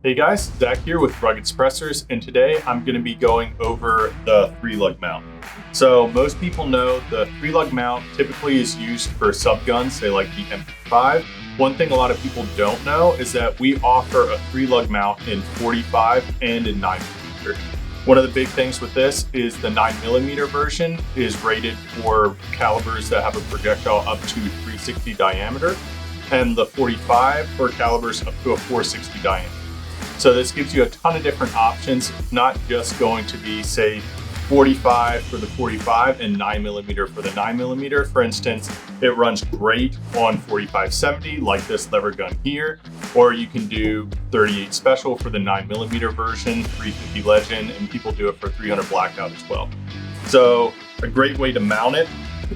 Hey guys, Zach here with Rugged Suppressors, and today I'm going to be going over the 3-lug mount. So most people know the 3-lug mount typically is used for subguns, say like the MP5. One thing a lot of people don't know is that we offer a 3-lug mount in 45 and in 9mm. One of the big things with this is the 9mm version is rated for calibers that have a projectile up to 360 diameter, and the 45 for calibers up to a 460 diameter. So this gives you a ton of different options, not just going to be, say, 45 for the 45 and 9mm for the 9mm. For instance, it runs great on 45-70, like this lever gun here, or you can do 38 special for the 9mm version, 350 legend, and people do it for 300 blackout as well. So a great way to mount it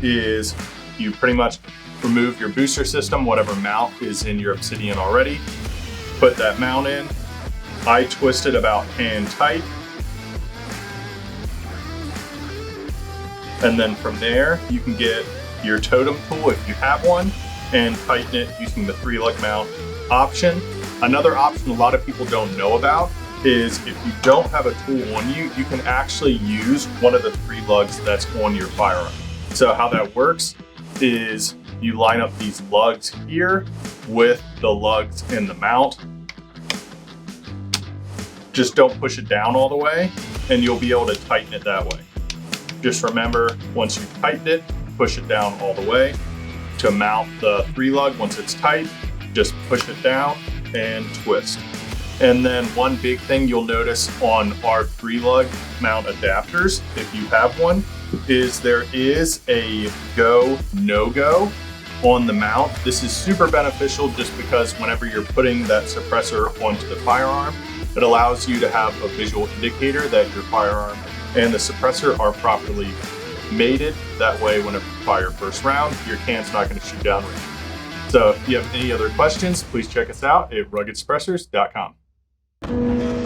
is you pretty much remove your booster system, whatever mount is in your Obsidian already, put that mount in. I twist it about hand tight. And then from there, you can get your totem tool if you have one and tighten it using the 3-lug mount option. Another option a lot of people don't know about is if you don't have a tool on you, you can actually use one of the 3 lugs that's on your firearm. So how that works is you line up these lugs here with the lugs in the mount. Just don't push it down all the way, and you'll be able to tighten it that way. Just remember, once you tighten it, push it down all the way. To mount the 3-lug, once it's tight, just push it down and twist. And then one big thing you'll notice on our 3-lug mount adapters, if you have one, is there is a go, no-go on the mount. This is super beneficial just because whenever you're putting that suppressor onto the firearm, it allows you to have a visual indicator that your firearm and the suppressor are properly mated. That way, whenever you fire first round, your can's not going to shoot down range. So if you have any other questions, please check us out at ruggedsuppressors.com.